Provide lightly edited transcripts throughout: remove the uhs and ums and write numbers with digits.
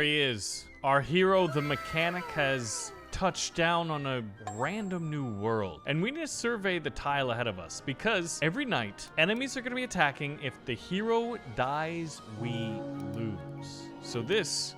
he is. Our hero, the mechanic, has touched down on a random new world. And we need to survey the tile ahead of us because every night, enemies are going to be attacking. If the hero dies, we lose. So this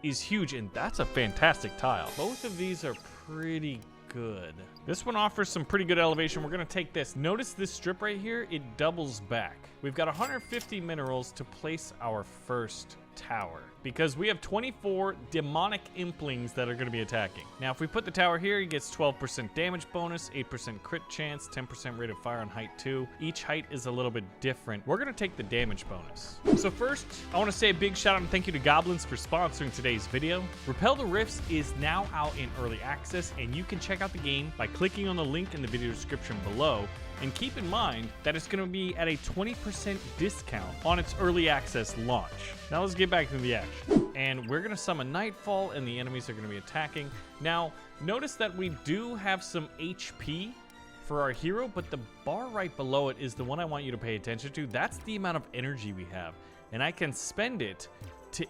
is huge, and that's a fantastic tile. Both of these are pretty good. This one offers some pretty good elevation. We're gonna take this. Notice this strip right here, it doubles back. We've got 150 minerals to place our first tower because we have 24 demonic implings that are going to be attacking. Now, if we put the tower here, he gets 12% damage bonus, 8% crit chance, 10% rate of fire on height 2. Each height is a little bit different. We're going to take the damage bonus. So first, I want to say a big shout out and thank you to Goblins for sponsoring today's video. Repel the Rifts is now out in early access, and you can check out the game by clicking on the link in the video description below. And keep in mind that it's going to be at a 20% discount on its early access launch. Now let's get back to the action. And we're going to summon Nightfall, and the enemies are going to be attacking. Now, notice that we do have some HP for our hero, but the bar right below it is the one I want you to pay attention to. That's the amount of energy we have. And I can spend it to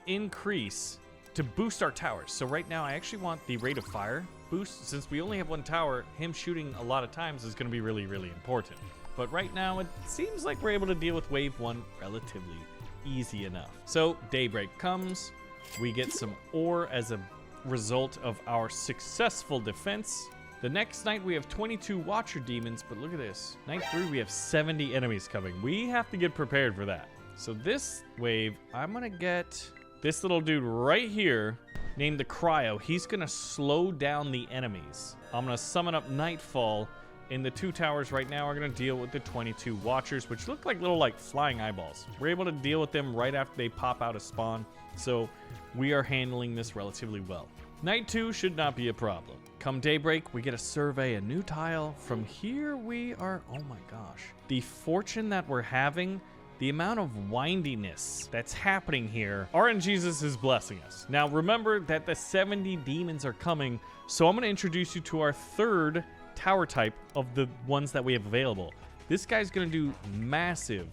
to boost our towers. So right now, I actually want the rate of fire boost. Since we only have one tower, him shooting a lot of times is going to be really, really important. But right now, it seems like we're able to deal with wave 1 relatively easy enough. So daybreak comes, we get some ore as a result of our successful defense. The next night, we have 22 Watcher Demons, but look at this. Night 3, we have 70 enemies coming. We have to get prepared for that. So this wave, I'm going to get this little dude right here, named the Cryo. He's gonna slow down the enemies. I'm gonna summon up Nightfall, and the 2 towers right now are gonna deal with the 22 Watchers, which look like little flying eyeballs. We're able to deal with them right after they pop out of spawn, so we are handling this relatively well. Night 2 should not be a problem. Come daybreak, we get to survey a new tile. From here we are, oh my gosh. The fortune that we're having, the amount of windiness that's happening here, RNGesus is blessing us. Now remember that the 70 demons are coming, so I'm gonna introduce you to our third tower type of the ones that we have available. This guy's gonna do massive,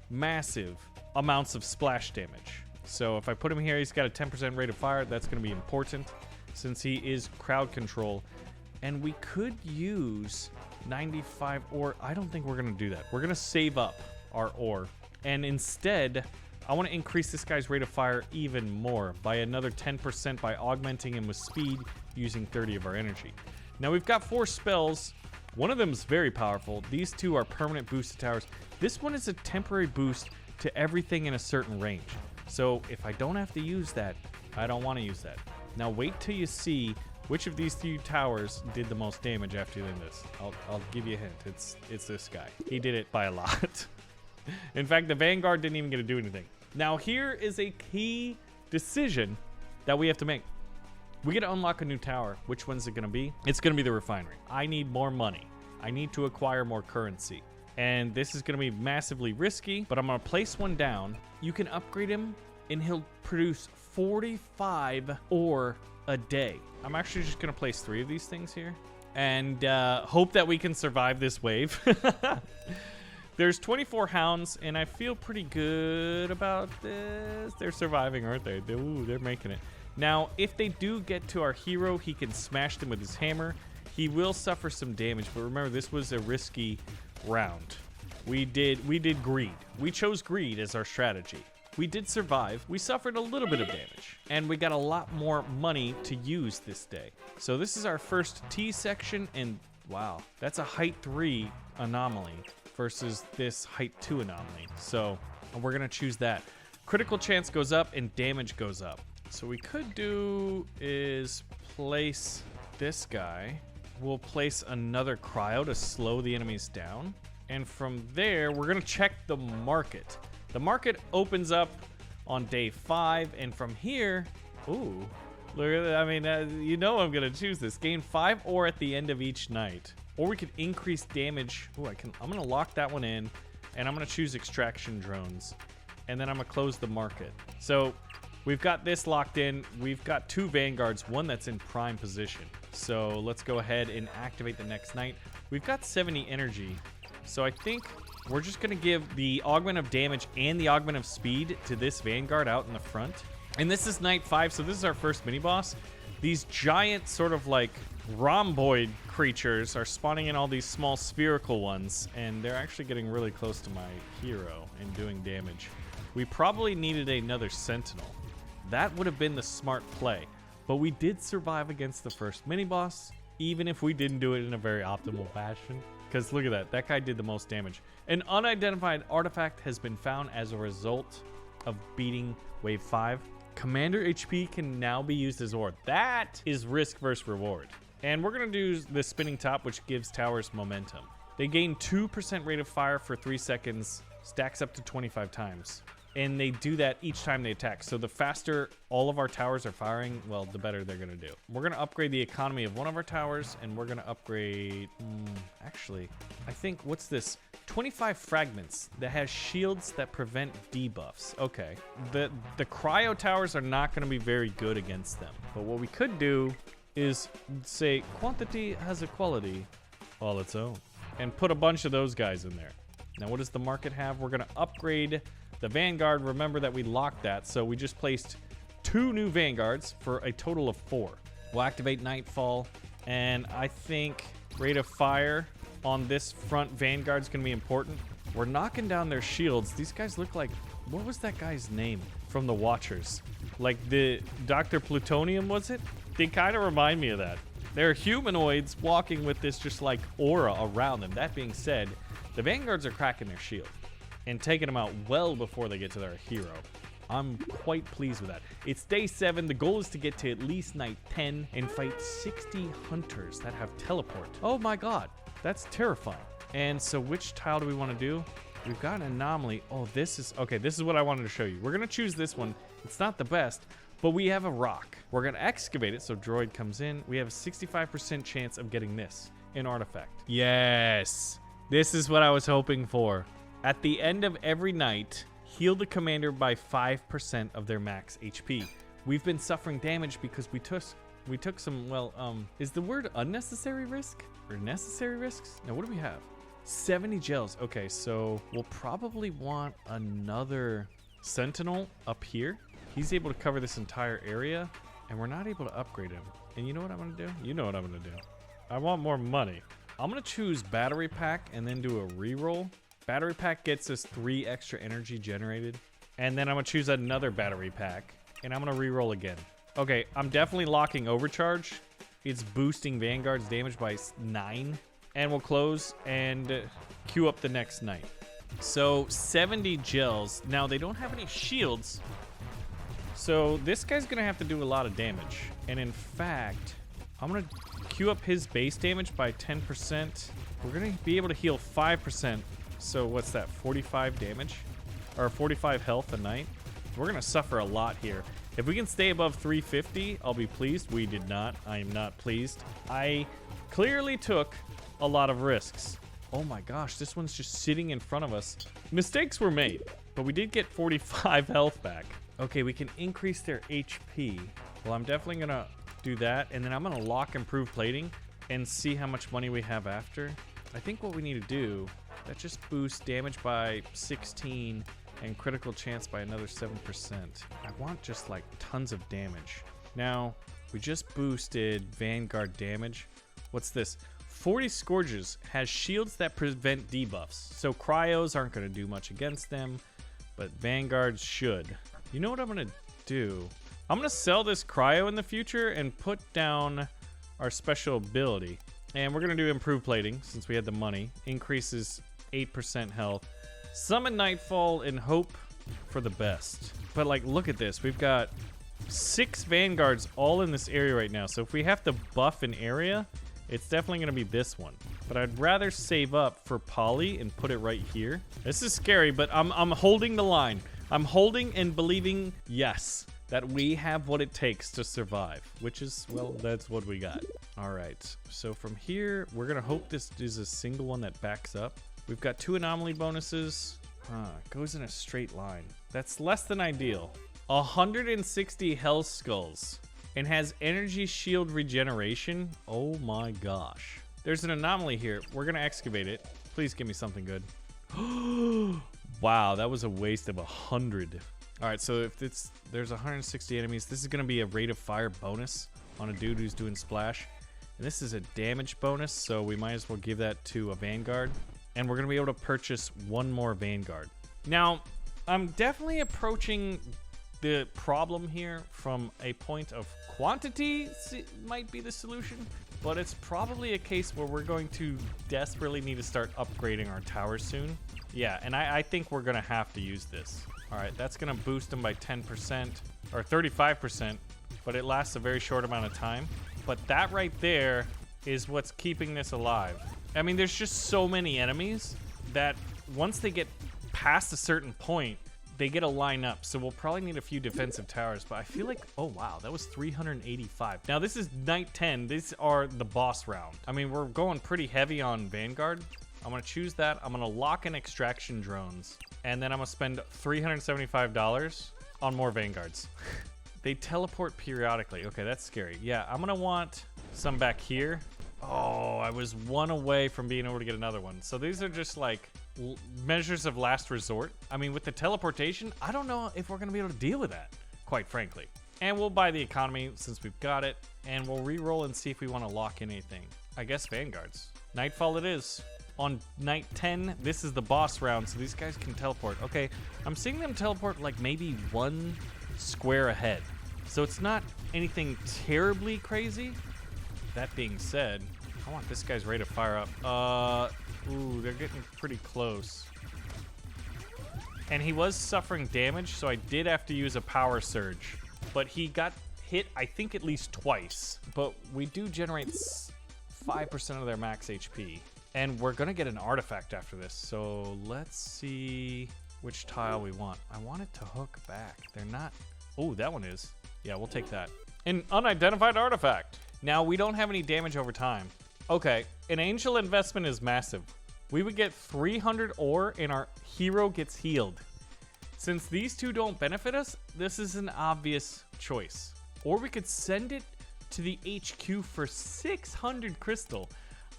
massive amounts of splash damage. So if I put him here, he's got a 10% rate of fire. That's gonna be important since he is crowd control. And we could use 95 ore. I don't think we're gonna do that. We're gonna save up our ore. And instead, I want to increase this guy's rate of fire even more by another 10% by augmenting him with speed using 30 of our energy. Now we've got 4 spells. One of them is very powerful. These 2 are permanent boost to towers. This one is a temporary boost to everything in a certain range. So if I don't have to use that, I don't want to use that. Now wait till you see which of these 2 towers did the most damage after doing this. I'll give you a hint. It's this guy. He did it by a lot. In fact, the Vanguard didn't even get to do anything. Now, here is a key decision that we have to make. We get to unlock a new tower. Which one's it going to be? It's going to be the refinery. I need more money. I need to acquire more currency. And this is going to be massively risky, but I'm going to place one down. You can upgrade him, and he'll produce 45 ore a day. I'm actually just going to place 3 of these things here and hope that we can survive this wave. There's 24 hounds, and I feel pretty good about this. They're surviving, aren't they? Ooh, they're making it. Now, if they do get to our hero, he can smash them with his hammer. He will suffer some damage, but remember, this was a risky round. We did greed. We chose greed as our strategy. We did survive. We suffered a little bit of damage, and we got a lot more money to use this day. So this is our first T section, and wow, that's a height 3 anomaly versus this height 2 anomaly. So we're gonna choose that. Critical chance goes up and damage goes up. So we could do is place this guy. We'll place another cryo to slow the enemies down. And from there, we're gonna check the market. The market opens up on day 5, and from here, ooh, look at that. I mean, you know I'm gonna choose this. Gain 5 ore at the end of each night. Or we could increase damage. Ooh, I'm gonna lock that one in, and I'm gonna choose extraction drones. And then I'm gonna close the market. So we've got this locked in. We've got 2 Vanguards, one that's in prime position. So let's go ahead and activate the next night. We've got 70 energy. So I think we're just gonna give the augment of damage and the augment of speed to this Vanguard out in the front. And this is night 5, so this is our first mini-boss. These giant sort of like rhomboid creatures are spawning in all these small spherical ones, and they're actually getting really close to my hero and doing damage. We probably needed another sentinel. That would have been the smart play, but we did survive against the first mini-boss, even if we didn't do it in a very optimal fashion. Because look at that, that guy did the most damage. An unidentified artifact has been found as a result of beating wave 5. Commander HP can now be used as ore. That is risk versus reward. And we're going to do the spinning top, which gives towers momentum. They gain 2% rate of fire for 3 seconds, stacks up to 25 times. And they do that each time they attack. So the faster all of our towers are firing, well, the better they're going to do. We're going to upgrade the economy of one of our towers, and we're going to upgrade... actually, I think, what's this? 25 fragments that has shields that prevent debuffs. Okay. The cryo towers are not going to be very good against them. But what we could do is say quantity has a quality all its own. And put a bunch of those guys in there. Now, what does the market have? We're going to upgrade... the Vanguard. Remember that we locked that, so we just placed 2 new Vanguards for a total of 4. We'll activate Nightfall, and I think rate of fire on this front Vanguard's gonna be important. We're knocking down their shields. These guys look like, what was that guy's name from the Watchers? Like the Dr. Plutonium, was it? They kind of remind me of that. They're humanoids walking with this just like aura around them. That being said, the Vanguards are cracking their shield and taking them out well before they get to their hero. I'm quite pleased with that. It's day 7. The goal is to get to at least night 10 and fight 60 hunters that have teleport. Oh my god, that's terrifying. And so which tile do we want to do? We've got an anomaly. Oh, this is... okay, this is what I wanted to show you. We're going to choose this one. It's not the best, but we have a rock. We're going to excavate it, so droid comes in. We have a 65% chance of getting this, an artifact. Yes! This is what I was hoping for. At the end of every night, heal the commander by 5% of their max HP. We've been suffering damage because we took some, well, is the word unnecessary risk? Or necessary risks? Now, what do we have? 70 gels. Okay, so we'll probably want another sentinel up here. He's able to cover this entire area, and we're not able to upgrade him. And you know what I'm going to do? You know what I'm going to do. I want more money. I'm going to choose battery pack and then do a reroll. Battery pack gets us 3 extra energy generated. And then I'm going to choose another battery pack. And I'm going to reroll again. Okay, I'm definitely locking overcharge. It's boosting Vanguard's damage by 9. And we'll close and queue up the next night. So 70 gels. Now they don't have any shields. So this guy's going to have to do a lot of damage. And in fact, I'm going to queue up his base damage by 10%. We're going to be able to heal 5%. So what's that, 45 damage? Or 45 health a night? We're going to suffer a lot here. If we can stay above 350, I'll be pleased. We did not. I am not pleased. I clearly took a lot of risks. Oh my gosh, this one's just sitting in front of us. Mistakes were made, but we did get 45 health back. Okay, we can increase their HP. Well, I'm definitely going to do that. And then I'm going to lock improved plating and see how much money we have after. I think what we need to do... that just boosts damage by 16 and critical chance by another 7%. I want just like tons of damage. Now, we just boosted Vanguard damage. What's this? 40 Scourges has shields that prevent debuffs. So cryos aren't going to do much against them, but Vanguards should. You know what I'm going to do? I'm going to sell this cryo in the future and put down our special ability. And we're going to do improved plating since we had the money. Increases 8% health. Summon Nightfall and hope for the best. But like, look at this. We've got 6 Vanguards all in this area right now. So if we have to buff an area, it's definitely going to be this one. But I'd rather save up for Poly and put it right here. This is scary, but I'm holding the line. I'm holding and believing, yes, that we have what it takes to survive, which is, well, that's what we got. All right, so from here, we're gonna hope this is a single one that backs up. We've got 2 anomaly bonuses. It goes in a straight line. That's less than ideal. 160 health skulls and has energy shield regeneration. Oh my gosh. There's an anomaly here. We're gonna excavate it. Please give me something good. Wow, that was a waste of 100. All right, so if there's 160 enemies, this is going to be a rate of fire bonus on a dude who's doing splash. And this is a damage bonus, so we might as well give that to a Vanguard. And we're going to be able to purchase one more Vanguard. Now, I'm definitely approaching the problem here from a point of quantity might be the solution, but it's probably a case where we're going to desperately need to start upgrading our towers soon. Yeah, and I think we're going to have to use this. All right, that's going to boost them by 10% or 35%, but it lasts a very short amount of time. But that right there is what's keeping this alive. I mean, there's just so many enemies that once they get past a certain point, they get to line up. So we'll probably need a few defensive towers, but I feel like, oh wow, that was 385. Now this is night 10. These are the boss round. I mean, we're going pretty heavy on Vanguard. I'm gonna choose that. I'm gonna lock in extraction drones, and then I'm gonna spend $375 on more Vanguards. They teleport periodically. Okay, that's scary. Yeah, I'm gonna want some back here. Oh, I was one away from being able to get another one. So these are just like measures of last resort. I mean, with the teleportation, I don't know if we're gonna be able to deal with that, quite frankly. And we'll buy the economy since we've got it, and we'll re-roll and see if we want to lock in anything. I guess Vanguards. Nightfall it is. On night 10, this is the boss round, so these guys can teleport. Okay, I'm seeing them teleport like maybe one square ahead. So it's not anything terribly crazy. That being said, I want this guy's rate of fire up. Ooh, they're getting pretty close. And he was suffering damage, so I did have to use a power surge. But he got hit, I think, at least twice. But we do generate 5% of their max HP. And we're gonna get an artifact after this. So let's see which tile we want. I want it to hook back. They're not. Oh, that one is. Yeah, we'll take that. An unidentified artifact. Now, we don't have any damage over time. Okay, an angel investment is massive. We would get 300 ore and our hero gets healed. Since these two don't benefit us, this is an obvious choice. Or we could send it to the HQ for 600 crystal.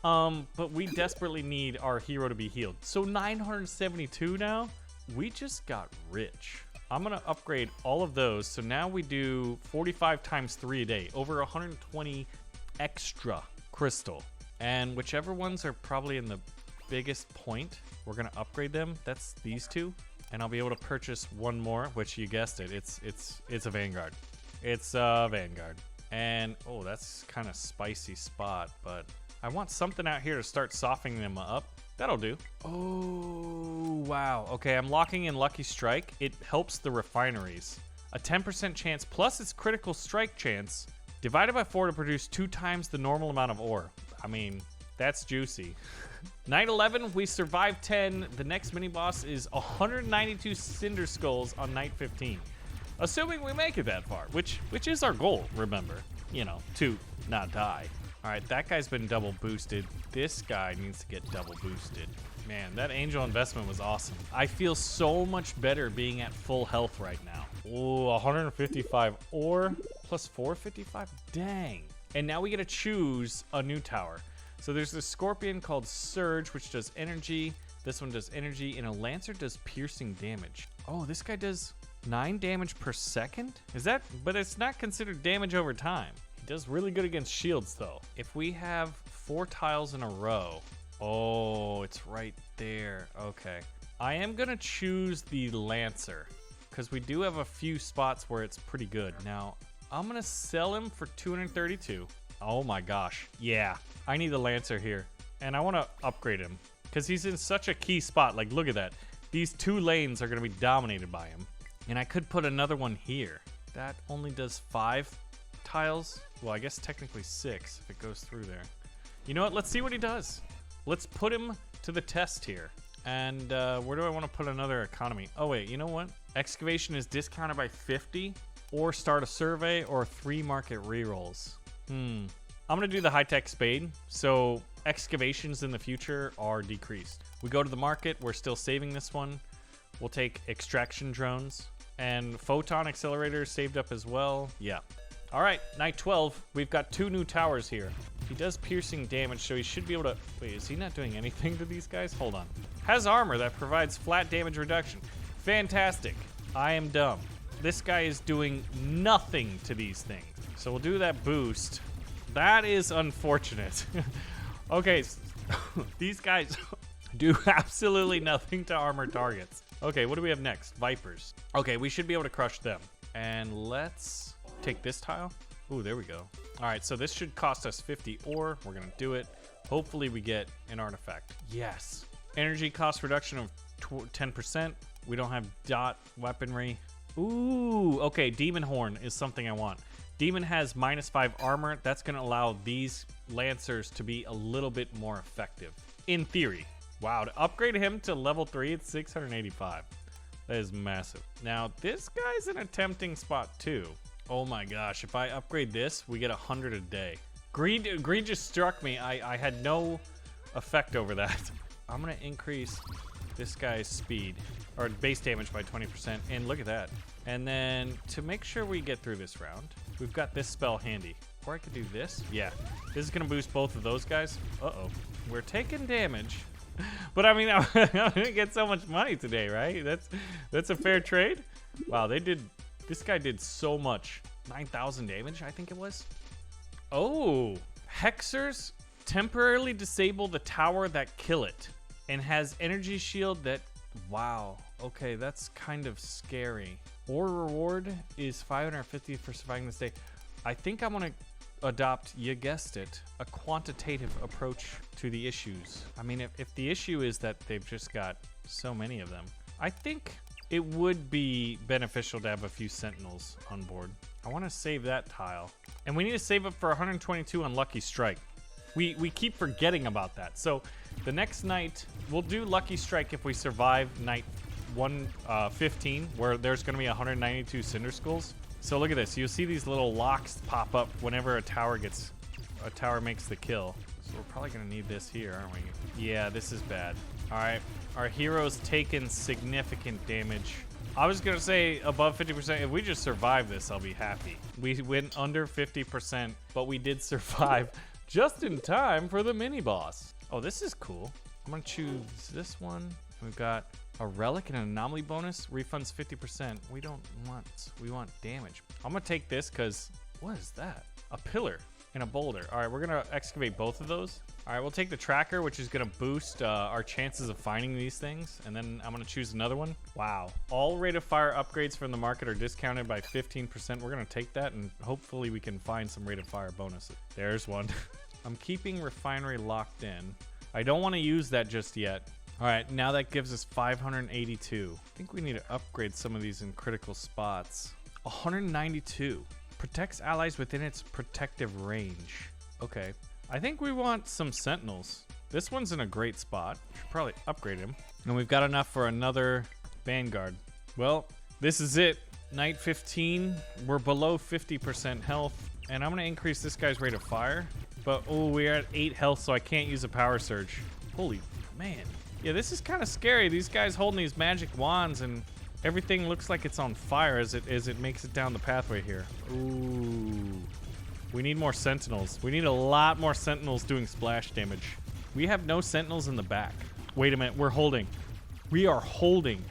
But we desperately need our hero to be healed. So 972 now, we just got rich. I'm gonna upgrade all of those. So now we do 45 times 3 a day, over 120 extra crystal. And whichever ones are probably in the biggest point, we're gonna upgrade them. That's these two. And I'll be able to purchase one more, which you guessed it, it's a Vanguard. It's a Vanguard. And oh, that's kind of spicy spot, but I want something out here to start softening them up. That'll do. Oh, wow. Okay, I'm locking in Lucky Strike. It helps the refineries. A 10% chance plus its critical strike chance divided by 4 to produce 2 times the normal amount of ore. I mean, that's juicy. Night 11, we survived 10. The next mini boss is 192 Cinder Skulls on night 15. Assuming we make it that far, which is our goal, remember. You know, to not die. All right, that guy's been double boosted. This guy needs to get double boosted. Man, that angel investment was awesome. I feel so much better being at full health right now. Oh, 155 ore plus 455. Dang. And now we get to choose a new tower. So there's this scorpion called Surge, which does energy. This one does energy, and a lancer does piercing damage. Oh, this guy does 9 damage per second? Is that? But it's not considered damage over time. Does really good against shields though. If we have 4 tiles in a row, oh, it's right there. Okay, I am gonna choose the Lancer because we do have a few spots where it's pretty good. Now I'm gonna sell him for 232. Oh my gosh, yeah, I need the Lancer here, and I want to upgrade him because he's in such a key spot. Like, look at that. These 2 lanes are gonna be dominated by him, and I could put another one here. That only does 5 tiles. Well, I guess technically 6 if it goes through there. You know what? Let's see what he does. Let's put him to the test here. And where do I want to put another economy? Oh, wait. You know what? Excavation is discounted by 50, or start a survey, or 3 market rerolls. I'm going to do the high-tech spade. So excavations in the future are decreased. We go to the market. We're still saving this one. We'll take extraction drones. And photon accelerators saved up as well. Yeah. All right, night 12, we've got 2 new towers here. He does piercing damage, so he should be able to... Wait, is he not doing anything to these guys? Hold on. Has armor that provides flat damage reduction. Fantastic. I am dumb. This guy is doing nothing to these things. So we'll do that boost. That is unfortunate. Okay, these guys do absolutely nothing to armor targets. Okay, what do we have next? Vipers. Okay, we should be able to crush them. And let's take this tile. Ooh, there we go. All right, so this should cost us 50 ore. We're gonna do it. Hopefully we get an artifact. Yes. Energy cost reduction of 10%. We don't have dot weaponry. Ooh, okay, Demon Horn is something I want. Demon has -5 armor. That's gonna allow these Lancers to be a little bit more effective. In theory. Wow, to upgrade him to level 3, it's 685. That is massive. Now, this guy's in a tempting spot too. Oh my gosh, if I upgrade this, we get 100 a day. Greed just struck me. I had no effect over that. I'm gonna increase this guy's speed, or base damage by 20%, and look at that. And then, to make sure we get through this round, we've got this spell handy. Or I could do this. Yeah, this is gonna boost both of those guys. Uh-oh, we're taking damage. But I mean, I'm gonna get so much money today, right? That's a fair trade. Wow, this guy did so much. 9,000 damage, I think it was. Oh, Hexers temporarily disable the tower that kill it, and has energy shield that, wow. Okay, that's kind of scary. Or reward is 550 for surviving this day. I think I want to adopt, you guessed it, a quantitative approach to the issues. I mean, if the issue is that they've just got so many of them, I think it would be beneficial to have a few sentinels on board. I want to save that tile. And we need to save up for 122 on Lucky Strike. We keep forgetting about that. So the next night, we'll do Lucky Strike if we survive night 115, where there's going to be 192 Cinder Skulls. So look at this. You'll see these little locks pop up whenever a tower makes the kill. So we're probably going to need this here, aren't we? Yeah, this is bad. All right. Our hero's taken significant damage. I was going to say above 50%. If we just survive this, I'll be happy. We went under 50%, but we did survive just in time for the mini boss. Oh, this is cool. I'm going to choose this one. We've got a relic and an anomaly bonus. Refunds 50%. We want damage. I'm going to take this because, what is that? A pillar and a boulder. All right, we're going to excavate both of those. All right, we'll take the tracker, which is going to boost our chances of finding these things. And then I'm going to choose another one. Wow. All rate of fire upgrades from the market are discounted by 15%. We're going to take that, and hopefully we can find some rate of fire bonuses. There's one. I'm keeping refinery locked in. I don't want to use that just yet. All right, now that gives us 582. I think we need to upgrade some of these in critical spots. 192. Protects allies within its protective range. Okay. I think we want some sentinels. This one's in a great spot. Should probably upgrade him. And we've got enough for another vanguard. Well, this is it. Night 15. We're below 50% health. And I'm going to increase this guy's rate of fire. But, oh, we're at 8 health, so I can't use a power surge. Holy man. Yeah, this is kind of scary. These guys holding these magic wands, and everything looks like it's on fire as it makes it down the pathway here. Ooh. We need more sentinels. We need a lot more sentinels doing splash damage. We have no sentinels in the back. Wait a minute. We're holding. We are holding.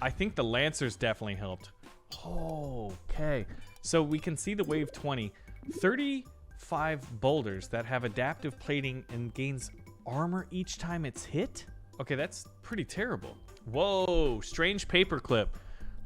I think the Lancers definitely helped. Okay. So we can see the wave 20. 35 boulders that have adaptive plating and gains armor each time it's hit? Okay, that's pretty terrible. Whoa, strange paperclip.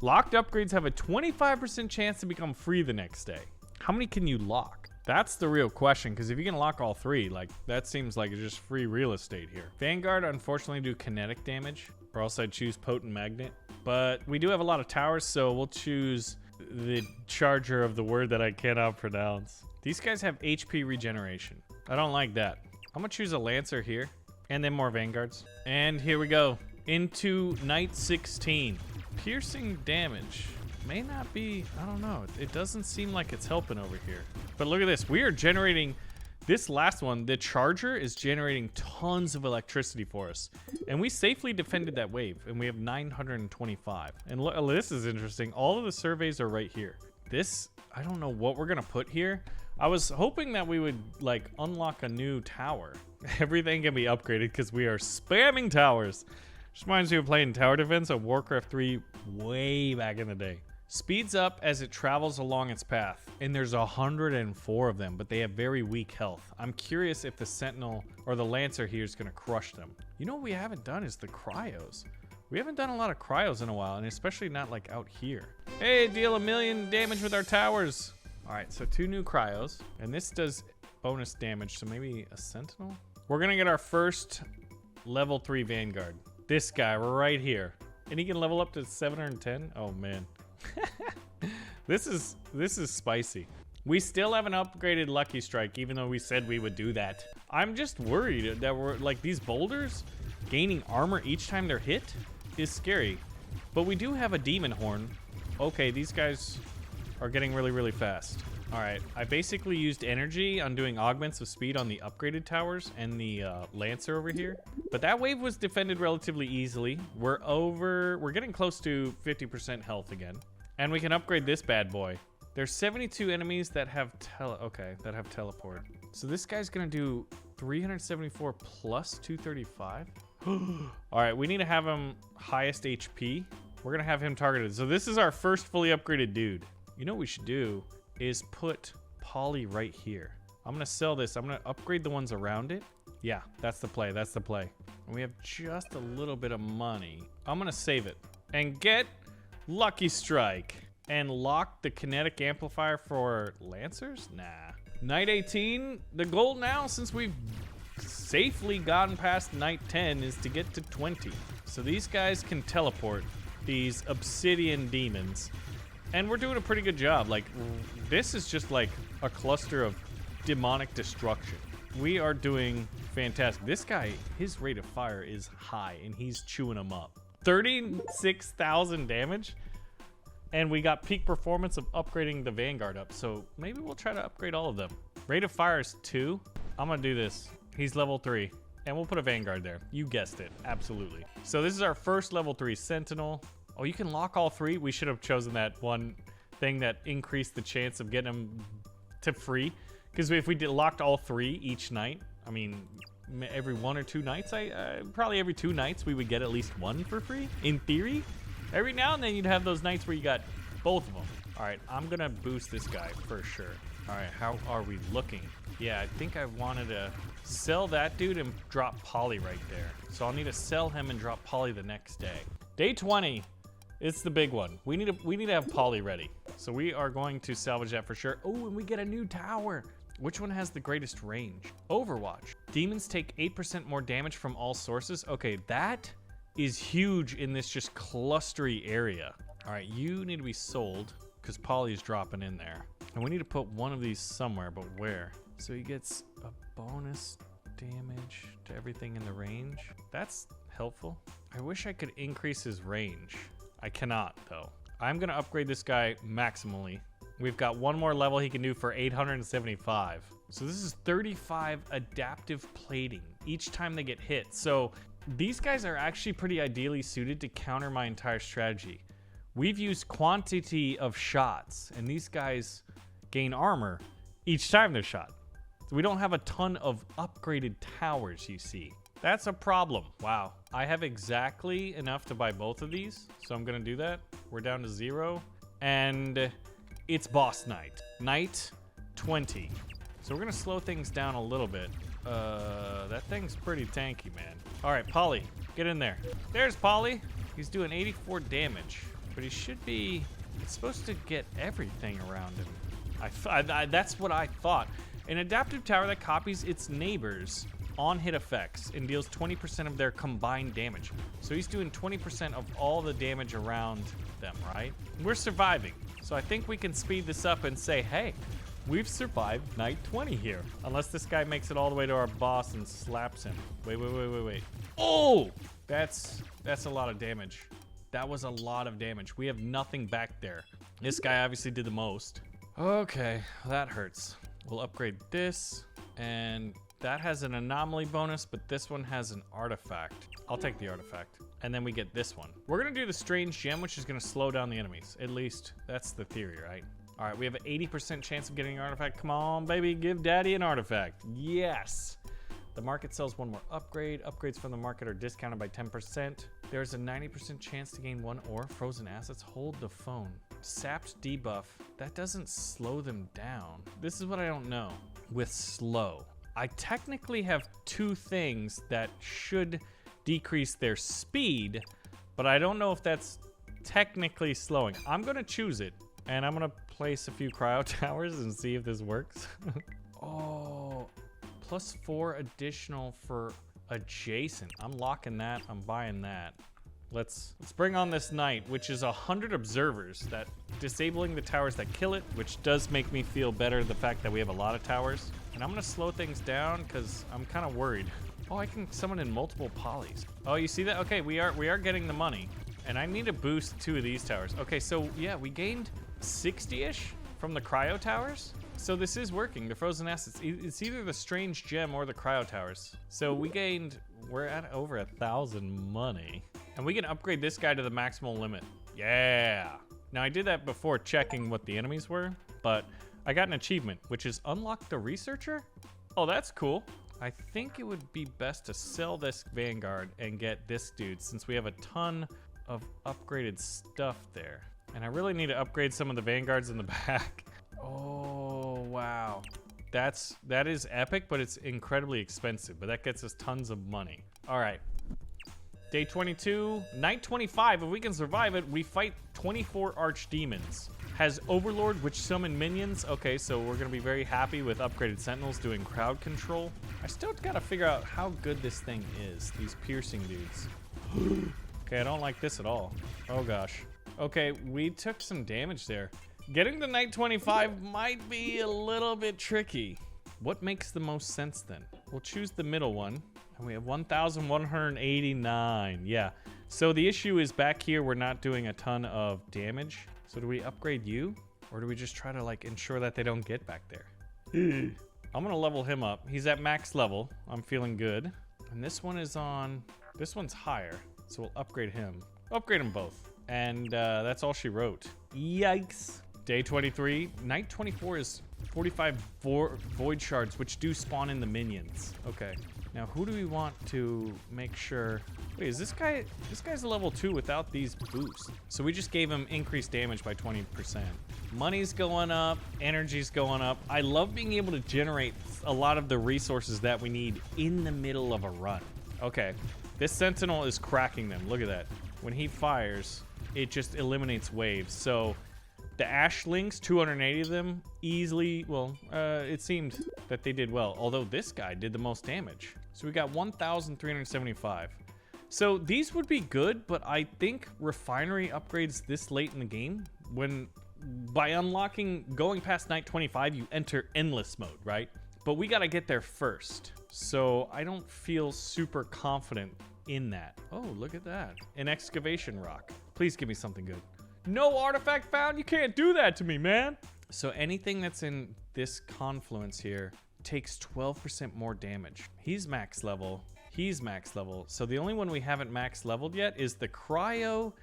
Locked upgrades have a 25% chance to become free the next day. How many can you lock? That's the real question, because if you can lock all 3, like, that seems like it's just free real estate here. Vanguard, unfortunately, do kinetic damage, or else I'd choose Potent Magnet. But we do have a lot of towers, so we'll choose the charger of the word that I cannot pronounce. These guys have HP regeneration. I don't like that. I'm gonna choose a Lancer here, and then more Vanguards. And here we go, into night 16. Piercing damage may not be, I don't know. It doesn't seem like it's helping over here. But look at this, we are generating, this last one, the charger is generating tons of electricity for us. And we safely defended that wave, and we have 925. And look, this is interesting. All of the surveys are right here. This, I don't know what we're gonna put here. I was hoping that we would like unlock a new tower. Everything can be upgraded because we are spamming towers. Just reminds me of playing tower defense on Warcraft 3 way back in the day. Speeds up as it travels along its path, and there's 104 of them, but they have very weak health. I'm curious if the Sentinel or the Lancer here is going to crush them. You know what we haven't done is the cryos. We haven't done a lot of cryos in a while, and especially not like out here. Hey, deal 1 million damage with our towers. All right, so 2 new cryos, and this does bonus damage, so maybe a Sentinel? We're going to get our first level 3 Vanguard. This guy right here. And he can level up to 710? Oh, man. This is spicy. We still haven't upgraded Lucky Strike, even though we said we would do that. I'm just worried that we're like these boulders gaining armor each time they're hit is scary. But we do have a demon horn. Okay, these guys are getting really, really fast. All right, I basically used energy on doing augments of speed on the upgraded towers and the Lancer over here. But that wave was defended relatively easily. We're getting close to 50% health again. And we can upgrade this bad boy. There's 72 enemies that have teleport. So this guy's gonna do 374 plus 235. All right, we need to have him highest HP. We're gonna have him targeted. So this is our first fully upgraded dude. You know what we should do is put Polly right here. I'm gonna sell this. I'm gonna upgrade the ones around it. Yeah, that's the play. That's the play. And we have just a little bit of money. I'm gonna save it and get Lucky Strike and lock the kinetic amplifier for Lancers? Nah. Night 18, the goal now, since we've safely gotten past night 10, is to get to 20. So these guys can teleport, these obsidian demons. And we're doing a pretty good job. Like, this is just like a cluster of demonic destruction. We are doing fantastic. This guy, his rate of fire is high, and he's chewing them up. 36,000 damage, and we got peak performance of upgrading the Vanguard up, so maybe we'll try to upgrade all of them. Rate of fire is 2. I'm gonna do this. He's level 3, and we'll put a Vanguard there. You guessed it, absolutely. So this is our first level 3 Sentinel. Oh, you can lock all 3? We should have chosen that one thing that increased the chance of getting them to free, because if we locked all 3 each night, I mean, every 1 or 2 nights, probably every 2 nights we would get at least 1 for free, in theory. Every now and then you'd have those nights where you got both of them. All right, I'm gonna boost this guy for sure. All right, how are we looking? Yeah, I think I wanted to sell that dude and drop Polly right there. So I'll need to sell him and drop Polly the next day. Day 20, it's the big one. We need to have Polly ready. So we are going to salvage that for sure. Oh, and we get a new tower. Which one has the greatest range? Overwatch. Demons take 8% more damage from all sources. Okay, that is huge in this just clustery area. All right, you need to be sold because Polly's dropping in there. And we need to put one of these somewhere, but where? So he gets a bonus damage to everything in the range. That's helpful. I wish I could increase his range. I cannot, though. I'm gonna upgrade this guy maximally. We've got one more level he can do for 875. So this is 35 adaptive plating each time they get hit. So these guys are actually pretty ideally suited to counter my entire strategy. We've used quantity of shots, and these guys gain armor each time they're shot. So we don't have a ton of upgraded towers, you see. That's a problem. Wow. I have exactly enough to buy both of these, so I'm gonna do that. We're down to 0, and it's boss night. Night 20. So we're gonna slow things down a little bit. That thing's pretty tanky, man. All right, Polly, get in there. There's Polly. He's doing 84 damage, but he should be, it's supposed to get everything around him. That's what I thought. An adaptive tower that copies its neighbors on hit effects and deals 20% of their combined damage. So he's doing 20% of all the damage around them, right? We're surviving. So I think we can speed this up and say, hey, we've survived night 20 here. Unless this guy makes it all the way to our boss and slaps him. Wait. Oh! That's a lot of damage. That was a lot of damage. We have nothing back there. This guy obviously did the most. Okay, that hurts. We'll upgrade this, and that has an anomaly bonus, but this one has an artifact. I'll take the artifact. And then we get this one. We're gonna do the strange gem, which is gonna slow down the enemies. At least that's the theory, right? All right, we have an 80% chance of getting an artifact. Come on, baby, give daddy an artifact. Yes. The market sells one more upgrade. Upgrades from the market are discounted by 10%. There's a 90% chance to gain one ore. Frozen assets. Hold the phone. Sapped debuff. That doesn't slow them down. This is what I don't know with slow. I technically have two things that should decrease their speed, but I don't know if that's technically slowing. I'm gonna choose it, and I'm gonna place a few cryo towers and see if this works. Oh, +4 additional for adjacent. I'm locking that. I'm buying that. Let's bring on this knight, which is 100 observers, that disabling the towers that kill it, which does make me feel better, the fact that we have a lot of towers. And I'm gonna slow things down because I'm kind of worried. Oh, I can summon in multiple polys. Oh, you see that? Okay, we are getting the money. And I need to boost 2 of these towers. Okay, so yeah, we gained 60-ish from the cryo towers. So this is working, the frozen assets. It's either the strange gem or the cryo towers. So we gained, we're at over 1,000 money. And we can upgrade this guy to the maximal limit. Yeah. Now I did that before checking what the enemies were, but I got an achievement, which is unlock the researcher. Oh, that's cool. I think it would be best to sell this Vanguard and get this dude, since we have a ton of upgraded stuff there. And I really need to upgrade some of the Vanguards in the back. Oh, wow. That is epic, but it's incredibly expensive, but that gets us tons of money. All right. Day 22, night 25. If we can survive it, we fight 24 archdemons. Has Overlord, which summon minions. Okay, so we're gonna be very happy with upgraded sentinels doing crowd control. I still gotta figure out how good this thing is, these piercing dudes. Okay, I don't like this at all. Oh gosh. Okay, we took some damage there. Getting to night 25 might be a little bit tricky. What makes the most sense then? We'll choose the middle one. And we have 1,189. Yeah. So the issue is back here, we're not doing a ton of damage. So do we upgrade you? Or do we just try to like ensure that they don't get back there? I'm gonna level him up. He's at max level. I'm feeling good. And this one is on, this one's higher. So we'll upgrade him. Upgrade them both. And that's all she wrote. Yikes. Day 23. Night 24 is 45 void shards, which do spawn in the minions. Okay. Now, who do we want to make sure? Wait, is this guy? This guy's a level 2 without these boosts. So we just gave him increased damage by 20%. Money's going up, energy's going up. I love being able to generate a lot of the resources that we need in the middle of a run. Okay, this sentinel is cracking them. Look at that. When he fires, it just eliminates waves. So the ashlings, 280 of them, easily, well, it seemed that they did well. Although this guy did the most damage. So we got 1,375. So these would be good, but I think refinery upgrades this late in the game, when by unlocking, going past night 25, you enter endless mode, right? But we gotta get there first. So I don't feel super confident in that. Oh, look at that. An excavation rock. Please give me something good. No artifact found? You can't do that to me, man. So anything that's in this confluence here takes 12% more damage. He's max level. He's max level. So the only one we haven't max leveled yet is the cryo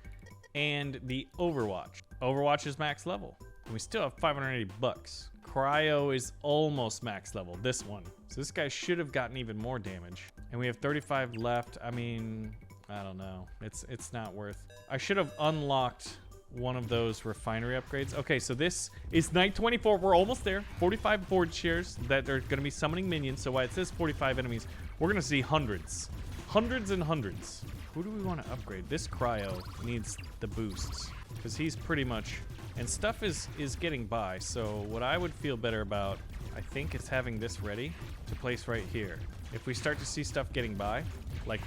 and the Overwatch. Overwatch is max level. And we still have 580 bucks. Cryo is almost max level, this one. So this guy should have gotten even more damage. And we have 35 left. I mean, I don't know. It's not worth. I should have unlocked one of those refinery upgrades. Okay, so this is night 24. We're almost there. 45 board shares that are going to be summoning minions. So while it says 45 enemies, we're going to see hundreds. Hundreds and hundreds. Who do we want to upgrade? This cryo needs the boosts because he's pretty much... And stuff is getting by. So what I would feel better about, I think, is having this ready to place right here. If we start to see stuff getting by, like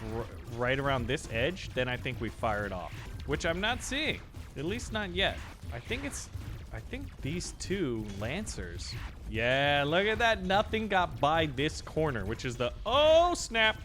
right around this edge, then I think we fire it off. Which I'm not seeing. At least not yet. I think these two Lancers. Yeah, look at that. Nothing got by this corner, which is the, oh snap.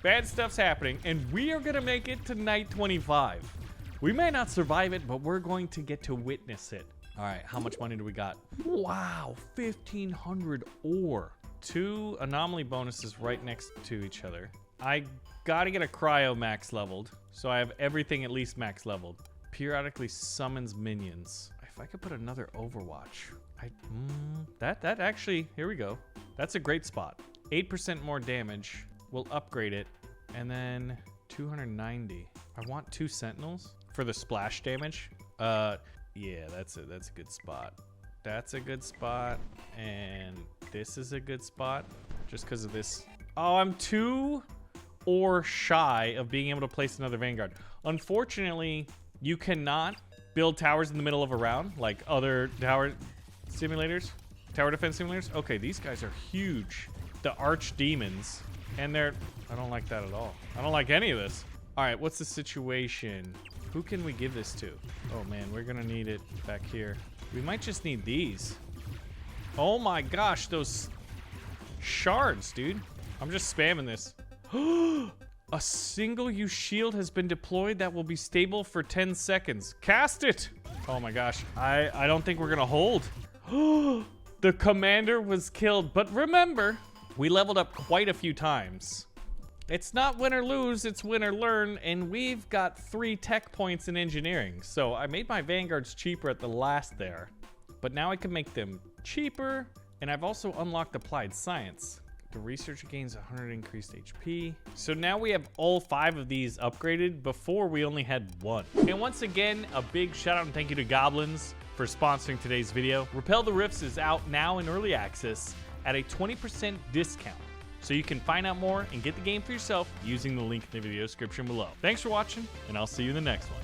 Bad stuff's happening. And we are gonna make it to night 25. We may not survive it, but we're going to get to witness it. All right, how much money do we got? Wow, 1,500 ore. 2 anomaly bonuses right next to each other. I gotta get a cryo max leveled, so I have everything at least max leveled. Periodically summons minions. If I could put another Overwatch, that actually, here we go. That's a great spot. 8% more damage. We'll upgrade it. And then 290. I want 2 sentinels for the splash damage. Yeah, that's a good spot. That's a good spot. And this is a good spot just because of this. Oh, I'm 2 or shy of being able to place another Vanguard. Unfortunately, you cannot build towers in the middle of a round like other tower simulators, tower defense simulators. Okay, these guys are huge. The archdemons. And they're... I don't like that at all. I don't like any of this. All right, what's the situation? Who can we give this to? Oh, man, we're going to need it back here. We might just need these. Oh, my gosh, those shards, dude. I'm just spamming this. A single-use shield has been deployed that will be stable for 10 seconds. Cast it! Oh, my gosh. I don't think we're going to hold. The commander was killed. But remember, we leveled up quite a few times. It's not win or lose, it's win or learn, and we've got 3 tech points in engineering. So I made my Vanguards cheaper at the last there, but now I can make them cheaper, and I've also unlocked applied science. The researcher gains 100 increased HP. So now we have all 5 of these upgraded. Before we only had 1. And once again, a big shout out and thank you to Goblins for sponsoring today's video. Repel the Rifts is out now in early access at a 20% discount. So you can find out more and get the game for yourself using the link in the video description below. Thanks for watching, and I'll see you in the next one.